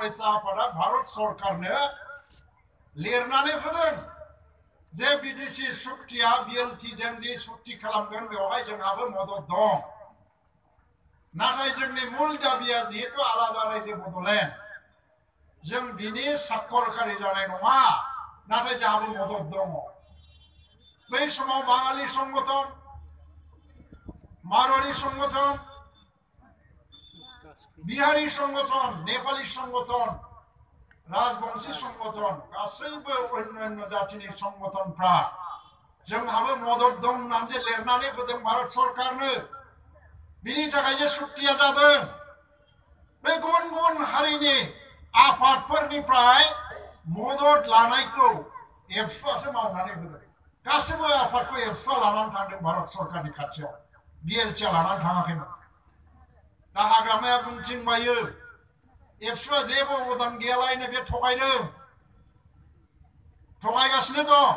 फरायसा आफादा भारत सरकारनो लिरनानै होदों जे बिटिसि सुक्तिया बिएलटि जों जे सुक्ति खालामगोन बेवहाय जोंहाबो मदद दं नाथाय जोंनि मूल दाबिया जिहेतु आलादा रायजो बड'लेण्ड जों बिनि साक्षरखारि जानाय नङा नाथाय जोंहाबो मदद दङ बै समाव बाङालि संगठन मारवाड़ी संगठन बिहारी संगठन नेपाली संगठन राजबंशी संगठन गासैबो अन्य जातिनि संगठनफ्रा जोंहाबो मदद दं होननानै जे लिरनानै होदों भारत सरकारनो बिनि थाखाय जे सुक्तिया जादों बे गुबुन गुबुन हारिनि आफादफोरनिफ्राय मदद लानायखौ एबसुआसो मावनानै होदों गासैबो आफादखौ एबसुआ लानानै थांदों भारत सरकारनि खाथियाव बिएलटिआ लानानै थाङाखैमोन दा हाग्रामाया बुंथिंबायो एबसुआ जेबो अबदान गैयालायनो बे थगायगासिनो दं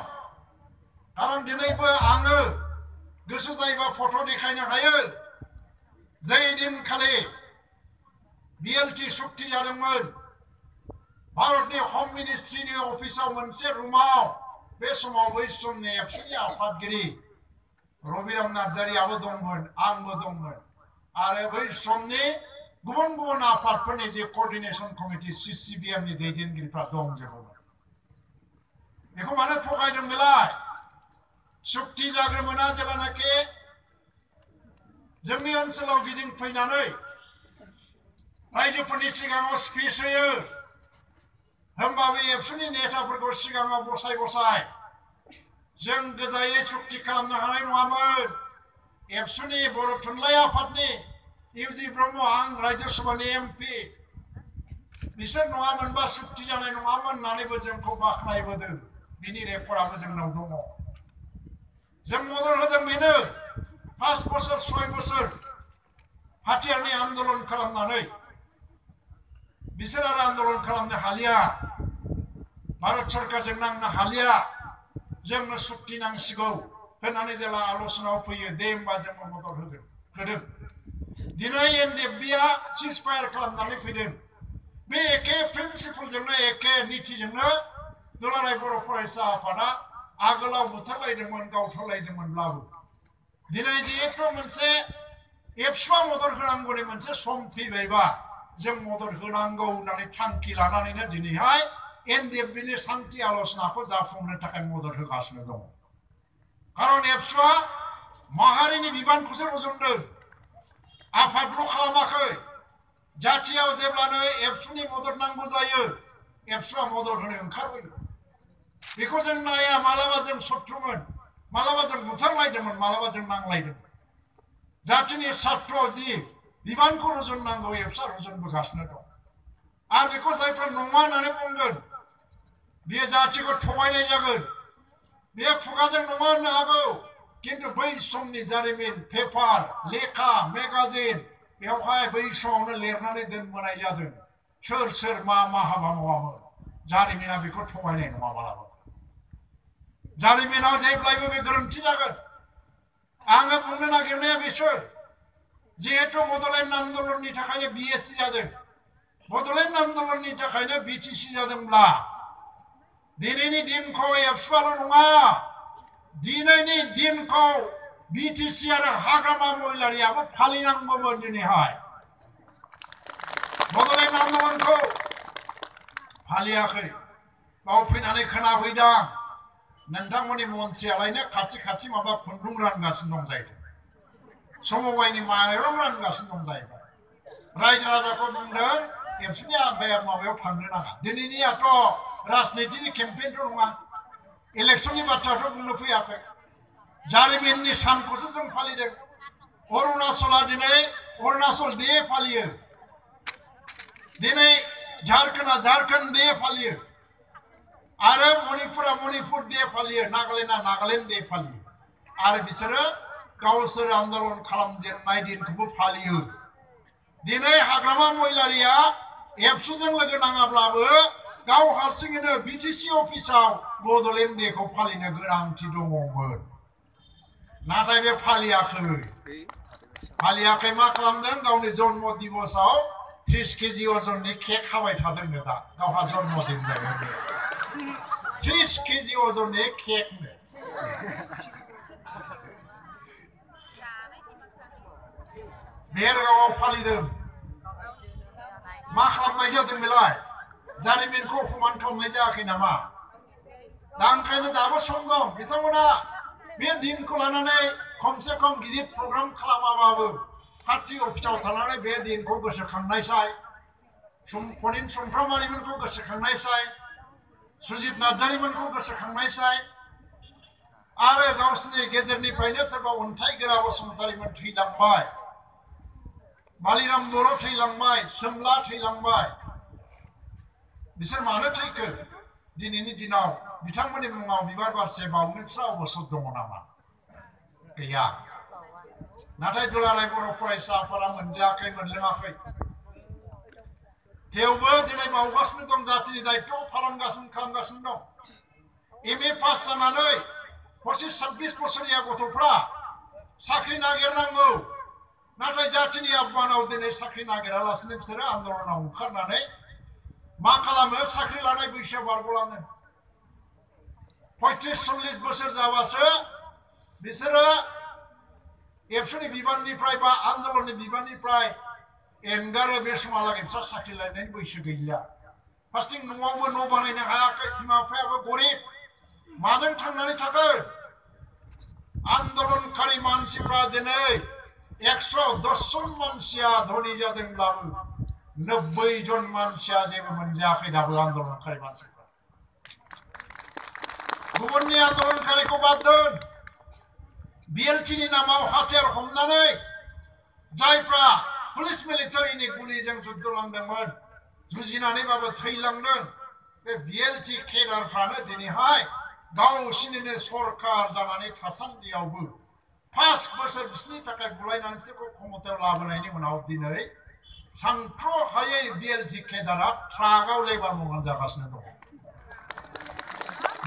खारन दिनैबो आङो गोसो जायोबा फट' देखायनो हायो जै दिनखालि बिएलटि सुक्ति जादोंमोन भारतनि हम मिनिस्ट्रिनि अफिसाव मोनसे रुमाव बे समाव बै समनि एबसुनि आफादगिरि रबिराम नार्जारियाबो दंमोन आंबो दंमोन आरो बै समनि गुबुन गुबुन आफादफोरनि जे कोअर्डिनेशन कमिटि सिसिबिएमनि दैदेनगिरिफ्रा दंजोबोमोन बेखौ मानो थगायदों बेलाय सुक्ति जाग्रोमोना जेब्लानाखि जोंनि ओनसोलाव गिदिंफैनानै रायजोफोरनि सिगाङाव स्पिच होयो होमबाबो एबसुनि नेताफोरखौ सिगाङाव बसाय जों गोजायै सुक्ति खालामनो हानाय नङामोन एबसुनि बर' थुनलाइ आफादनि इउजि ब्रह्म आं राज्य सभानि एमपि बिसोर नङामोनबा सुक्ति जानाय नङामोन होननानैबो जोंखौ बाख्नायबोदों बिनि रेकर्डआबो जोंनाव दङ जों मदद होदों बेनो 5 बोसोर 6 बोसोर हाथियारनि आन्दोलन खालामनानै बिसोर आरो आन्दोलन खालामनो हालिया भारत सरकारजों नांनो हालिया जोंनो सुक्ति नांसिगौ होननानै जेला आल'सनायाव फैयो दे होमबा जोंनो मदद होदों दिनै एनडिएफबिआ सिजफायार खालामनानै फैदों बे एखे प्रिन्सिपलजोंनो एखे नीतिजोंनो दुलाराय बर' फरायसा आफादा आगोलाव बुथारलायदोंमोन गावथारलायदोंमोनब्लाबो दिनै जिहेतु मोनसे एबसुआ मदद होनांगौनि मोनसे सम फैबायबा जों मदद होनांगौ होननानै थांखि लानानैनो दिनैहाय एनडिएफबिनि शान्ति आल'सनाखौ जाफुंहोनो थाखाय मदद होगासिनो दङ खारन एबसुआ माहारिनि बिबानखौसो रुजुनदों आफादल' खालामाखै जाथियाव जेब्लानो एबसुनि मदद नांगौ जायो एबसुआ मदद होनो ओंखारबोयो बेखौ जों नाया मालाबा जों शत्रुमोन मालाबा जों बुथारलायदोंमोन मालाबा जों नांलायदोंमोन जातिनि सात्र जि बिबानखौ रुजुननांगौ एबसुआ रुजुनबोगासिनो दं आरो बेखौ जायफ्रा नङा होननानै बुंगोन बेयो जातिखौ थगायनाय जागोन बेयो खुगाजों नङा होननो हागौ किन्तु बै समनि जारिमिन पेपार लेखा मेगाजिन बेवहाय बै समावनो लिरनानै दोनबोनाय जादों सोर मा हाबा मावामोन जारिमिना बेखौ थगायनाय नङा मालाबा जारिमिनाव जेब्लायबो बे गोरोन्थि जागोन आङो बुंनो नागिरनाया बिसोर जिहेतु बड'लेण्ड आन्दोलननि थाखायनो बिएसि जादों बड'लेण्ड आन्दोलननि थाखायनो बिटिसि जादोंब्ला दिनैनि दिनखौ एबसुआल' नङा दिनैनि दिनखौ बिटिसि आरो हाग्रामा महिलारियाबो फालिनांगौमोन दिनैहाय बड'लेण्ड आन्दोलनखौ फालियाखै बाव फैनानै खोनाफैदों नोंथांमोननि मन्थ्रियालायनो खाथि माबा खुन्दुं रानगासिनो दं जाहैदों समबायनि माइरं रानगासिनो दं जाहैबाय रायजो राजाखौ बुंदों एबसुनि माबायाव थांनो नाङा दिनैनियाथ' राजनितिनि केम्पेइनथ' नङा इलेक्सननि बाथ्राथ' बुंनो फैयाखै जारिमिननि सानखौसो जों फालिदों अरुणाचला दिनै अरुणाचल डे फालियो दिनै झारखन्डआ झारखन्ड डे फालियो आरो मणिपुरा मणिपुर डे फालियो नागालेण्डआ नागालेण्ड डे फालियो आरो बिसोरो गावसोर आन्दोलन खालामजेननाय दिनखौबो फालियो दिनै हाग्रामा महिलारिया एबसुजों लोगो नाङाब्लाबो गाव हारसिङैनो बिटिसि अफिसाव बड'लेण्ड डेखौ फालिनो गोनांथि दङमोन नाथाय बे फालियाखै मा खालामदों गावनि जन्म दिबसआव 30 केजि अजननि केक हाबाय थादोंनो दा गावहा जन्मदिन जायो 30 केजि अजननि केकनो देरगावआव फालिदों मा खालामनाय जादों बेलाय जारिमिनखौ अपमान खालामनाय जायाखै नामा दा ओंखायनो दाबो सम दं बिथांमोना बे दिनखौ लानानै खमसे खम गिदिर प्रग्राम खालामाबाबो पार्टी अफिसाव थानानै बे दिनखौ गोसोखांनायसाय पनिन सुमफ्रामारिमोनखौ गोसोखांनायसाय सुजित नार्जारिमोनखौ गोसोखांनायसाय आरो गावसोरनि गेजेरनिफ्रायनो सोरबा अन्थाइगोरा बसुमतारिमोन थैलांबाय बालिराम बर' थैलांबाय सोमला थैलांबाय बिसोर मानो थैखो दिनैनि दिनाव बिथांमोननि मुङाव बिबार बारसे बावनोफ्रा अबसर दङ नामा गैया नाथाय दुलाराय बर' फरायसा आफादा मोनजायाखै मोनलोङाखै थेवबो दिनै बावगासिनो दं जातिनि दायित्व खालामगासिनो दं एमए पास जानानै 25-26 बोसोरनिया गथ'फ्रा साख्रि नागिरनांगौ नाथाय जातिनि आफमानाव दिनै साख्रि नागिरालासिनो बिसोरो आन्दलनाव ओंखारनानै मा खालामो साख्रि लानाय बैसोआ बारग'लाङो 35-40 बोसोर जाबासो बिसोरो एबसुनि बिबाननिफ्राय बा आन्दलननि बिबाननिफ्राय एंगारो बे समहालागै बिसोर साख्रि लानायनि बैसो गैलिया फार्स्टिं न'आवबो न' बानायनो हायाखै बिमा बिफायाबो गरिब माजों थांनानै थागोन आन्दलनकारि मानसिफ्रा दिनै 110 जन मानसिया धनी जादोंब्लाबो 90 जन मानसिया जेबो मोनजायाखै दाबो आन्दलनकारि मानसिफ्रा गुबुननि आन्दलनकारिखौ बाद दोन बिएलटिनि नामाव हाथियार हमनानै जायफ्रा पुलिस मिलिटारिनि गुलिजों जुद्ध नांदोंमोन जुजिनानैबाबो थैलांदों बे बिएलटि केडारफ्रानो दिनैहाय गावसिनिनो सरकार जानानै थासान्दियावबो 5 बोसोर बिसोरनि थाखाय बुलायनानै बिसोरखौ क्षमतायाव लाबोनायनि उनाव दिनै सानथ्र'हायै बिएलटि केडारा ट्राकआव लेबार मावनानै जागासिनो दं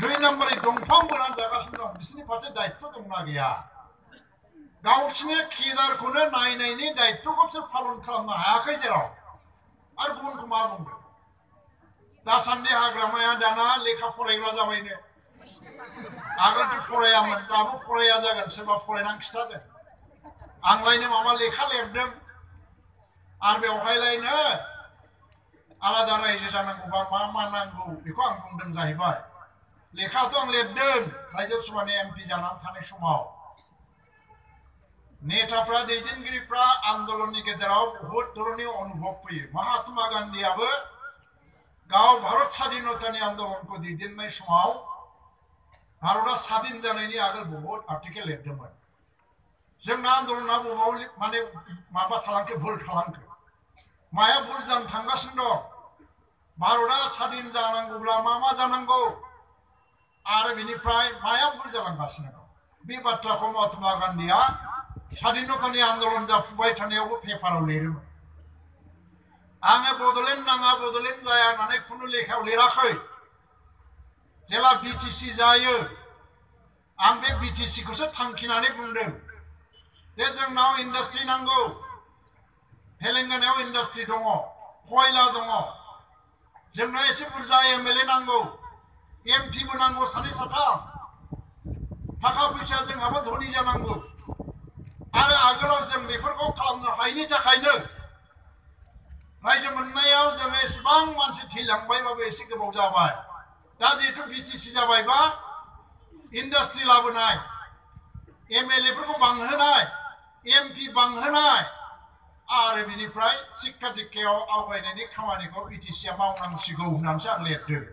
2 नम्बरनि दंफां बोनानै जागासिनो दं बिसोरनि फारसे दायित्व दंना गैया गावसिनि केडारखौनो नायनायनि दायित्वखौ बिसोर पालन खालामनो हायाखै जेराव आरो गुबुनखौ मा बुंदों दासान्दि हाग्रामाया दाना लेखा फरायग्रा जाबायनो आगोलथ' फरायामोन दाबो फराया जागोन सोरबा फरायनानै खिथादों आंलायनो माबा लेखा लिरदों आरो बेवहायलायनो आलादा रायजो जानांगौबा मा नांगौ बेखौ आं बुंदों जाहैबाय लेखाथ' आं लिरदों रायजो सभानि एमपि जानानै थानाय समाव नेताफ्रा दैदेनगिरिफ्रा आन्दलननि गेजेराव बहुत धरननि अनुभव फैयो महात्मा गान्धीयाबो गाव भारत स्वाधीनतानि आन्दलनखौ दैदेननाय समाव भारतआ स्वाधीन जानायनि आगोल बहुत आर्टिकेल लिरदोंमोन जोंना आन्दलना बबाव माने माबा खालामखो भुल खालामखो माया भुल जानो थांगासिनो दं भारतआ स्वाधीन जानांगौब्ला मा जानांगौ आरो बिनिफ्राय माया भुल जालांगासिनो दं बे बाथ्राखौ महात्मा गान्धीया स्वाधीनतानि आन्दलन जाफुबाय थानायावबो पेपाराव लिरोमोन आङो बड'लेण्ड नाङा बड'लेण्ड जाया होननानै खुनु लेखायाव लिराखै जेला बिटिसि जायो आं बे बिटिसिखौसो थांखिनानै बुंदों जे जोंनाव इन्डास्ट्रि नांगौ तेलेंगानायाव इन्डास्ट्रि दङ खयला दङ जोंनो एसे बुरजा एमएलए नांगौ एमपिबो नांगौ 2-3 थाखा फैसा जोंहाबो धनी जानांगौ आरो आगोलाव जों बेफोरखौ खालामनो हायैनि थाखायनो रायजो मोननायाव जोङो एसेबां मानसि थैलांबायबाबो एसे गोबाव जाबाय दा जिहेतु बिटिसि जाबायबा इन्डास्ट्रि लाबोनाय एमएलएफोरखौ बांहोनाय एमपि बांहोनाय आरो बिनिफ्राय शिक्षा दिक्षायाव आवगायनायनि खामानिखौ बिटिसिआ मावनांसिगौ होननानैसो आं लिरदों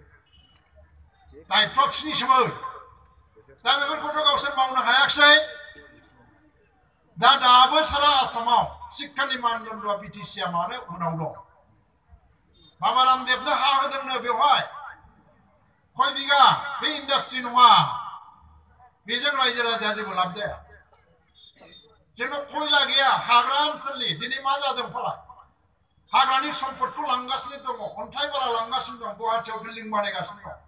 दायित्वआ बिसिनिसोमोन दा बेफोरखौथ' गावसोर मावनो हायाखिसै दाबो सारा आसामाव शिक्षानि मानदण्डआ बिटिसिआ मानो उनाव दं बाबा रामदेबनो हा होदोंनो बेवहाय कय बिगा बे इन्डास्ट्रि नङा बेजों रायजो राजाया जेबो लाब जाया जोंनाव खयला गैया हाग्रा ओनसोलनि दिनै मा जादों फालाय हाग्रानि सम्पदखौ लांगासिनो दङ अन्थाइ बाला लांगासिनो दं गुवाहाटियाव बिल्डिं बानायगासिनो दं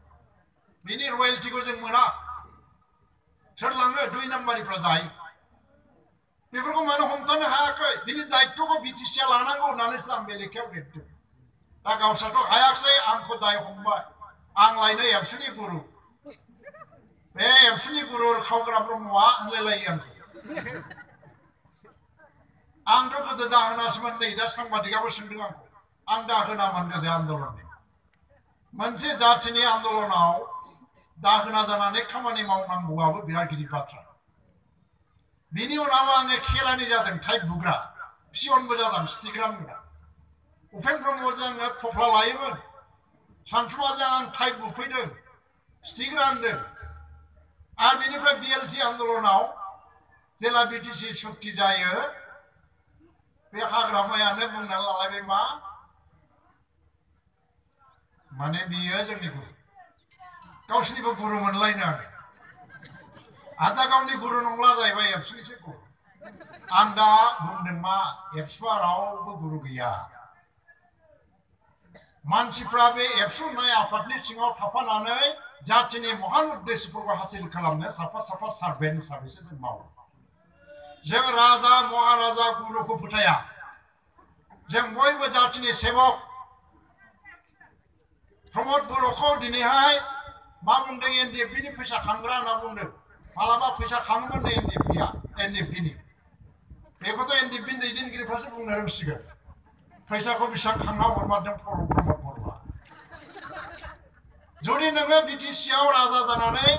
बिनि रयेल्टिखौ जों मोना सोर लाङो 2 नाम्बारिफ्रा जायो बेफोरखौ मानो हमथानो हायाखै बिनि दायित्वखौ बिटिसिआ लानांगौ होननानैसो आं बे लेखायाव लिरदों दा गावस्राथ' हायाखिसै आंखौ दाय हमबाय आं लायनो एबसुनि गुरु बे एबसुनि गुरु खावग्रा ब्रह्मआ होनलायलायो आंखौ आंथ' गोदो दाहोनासोमोन नै दा सांबादिकाबो सोंदों आंखौ आं दाहोनामोन गोदो आन्दलननि मोनसे जातिनि आन्दलनाव दाहोना जानानै खामानि मावनांगौआबो बिराद गिदिर बाथ्रा बिनि उनाव आङो खेरानि जादों टाइप बुग्रा पियनबो जादों स्टिग्रामग्रा उपेन ब्रह्मजों आङो थफ्ला लायोमोन सानसुमाजों आं टाइप बुफैदों स्टिक रानदों आरो बिनिफ्राय बिएलटि आन्दलनाव जेला बिटिसि सुक्ति जायो बे हाग्रामायानो बुंनानै लालायबाय मा माने बियो जोंनि गुरु गावसिनिबो गुरु मोनलायनो आं दा गावनि गुरु नंला जाहैबाय एबसुनिसो गुरु आं दा बुंदों मा एबसुआ रावबो गुरु गैया मानसिफ्रा बे एबसु होननाय आफादनि सिङाव थाफानानै जातिनि महान उद्देश्यफोरखौ हासिल खालामनो साफा साफा सार्भेन्ट हिसाबैसो जों मावो जों राजा महाराजा गुरुखौ फोथाया जों बयबो जातिनि सेबक प्रमद बर'खौ दिनैहाय मा बुंदों एनडिएफबिनि फैसा खांग्रा होनना बुंदों मालाबा फैसा खाङोमोन एनडिएफबिनि बेखौथ' एनडिएफबिनि दैदेनगिरिफ्रासो बुंनो रोंसिगोन फैसाखौ बेसेबां खांना हरमारदों प्रमद बर'आ जुदि नोङो बिटिसिआव राजा जानानै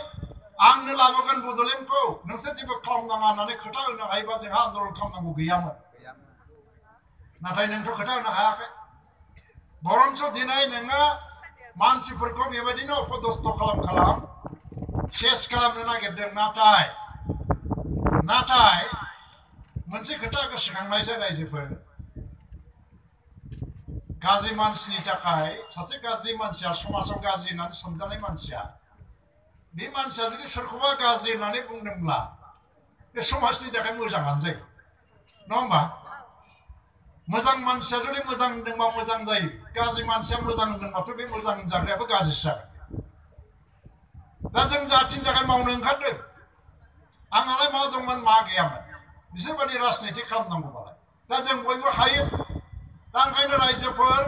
आंनो लाबोगोन बड'लेण्डखौ नोंसोर जेबो खालामनाङा होननानै खोथा होनो हायोबा जोंहा आन्दलन खालामनांगौ गैयामोन नाथाय नोंथ' खोथा होनो हायाखै बरन्स दिनै नोङो मानसिफोरखौ बेबायदिनो अपदस्थ खालाम सेस खालामनो नागिरदों नाथाय मोनसे खोथा गोसोखांनायसै रायजोफोर गाज्रि मानसिनि थाखाय सासे गाज्रि मानसिया समाजाव गाज्रि होननानै सानजानाय मानसिया बे मानसिया जुदि सोरखौबा गाज्रि होननानै बुंदोंब्ला बे समाजनि थाखाय मोजाङानो जायो नङा होमबा मोजां मानसिया जुदि मोजां होनदोंबा मोजां जायो गाज्रि मानसिया मोजां होनदोंबाथ' बे मोजां जाग्रायाबो गाज्रिसो जागोन दा जों जातिनि थाखाय मावनो ओंखारदों आंहालाय मा दंमोन मा गैयामोन बिसोरबादि राजनिति खालामनांगौबालाय दा जों बयबो हायो दा ओंखायनो रायजोफोर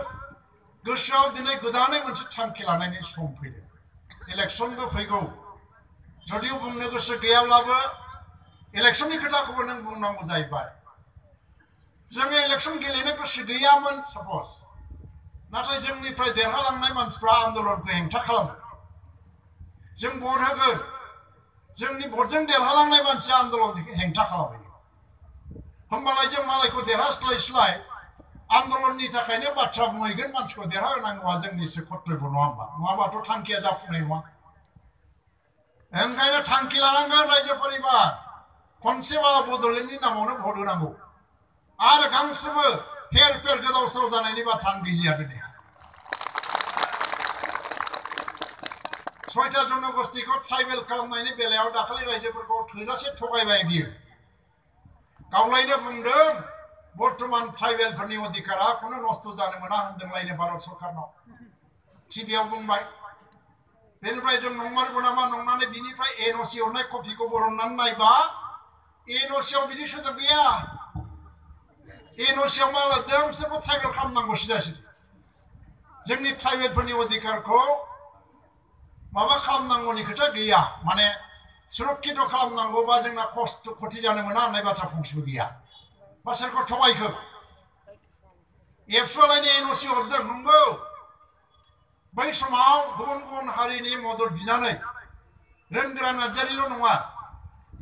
गोसोआव दिनै गोदानै मोनसे थांखि लानायनि सम फैदों इलेक्सनबो फैगौ जुदिও बुंनो गोसो गैयाब्लाबो इलेक्सननि खोथाखौबो नों बुंनांगौ जाहैबाय जोङो इलेक्सन गेलेनो गोसो गैयामोन साप'ज नाथाय जोंनिफ्राय देरहालांनाय मानसिफ्रा आन्दलनखौ हेंथा खालामो जों भट होगोन जोंनि भटजों देरहालांनाय मानसिया आन्दलनखौ हेंथा खालामो होमबालाय जों मालायखौ देरहास्लाय आन्दलननि थाखायनो बाथ्रा बुंहैगोन मानसिखौ देरहाहोनांगौआ जोंनिसो कर्तब्य नङा होमबा नङाबाथ' थांखिया जाफुंनाय नङा ओंखायनो थांखि लानांगोन रायजोफोर एबार खनसेबाबो बड'लेण्डनि नामावनो भट होनांगौ आरो गांसेबो हेर फेर गोदाव सोराव जानायनि बाथ्रा गैलिया दिनै 6टा जनगोष्ठीखौ ट्राइबेल खालामनायनि बेलायाव दाखालि रायजोफोरखौ थोजासे थगायबाय बियो गावलायनो बुंदों बर्तमान ट्राइबेलफोरनि अधिकारा खुनु नस्थ जानो मोना होनदोंलायनो भारत सरकारनाव टिभिआव बुंबाय बेनिफ्राय जों नंमारगौ नामा नंनानै बिनिफ्राय एनअसि हरनाय कपिखौ बरननानै नायबा एनअसिआव बिदि सोदोब गैया एनअसिआव मा लिरदों बिसोरखौ ट्राइबेल खालामनांगौ सिदासिदा जोंनि ट्राइबेलफोरनि अधिकारखौ माबा खालामनांगौनि खोथा गैया माने सुरक्षित खालामनांगौबा जोंना खस्थ खथि जानो मोना होननाय बाथ्रा फंसेबो गैया बा सोरखौ थगायखो एबसुआलायनो एनअसि हरदों नंगौ बै समाव गुबुन गुबुन हारिनि मदद बिनानै रोंगोरा नार्जारिल' नङा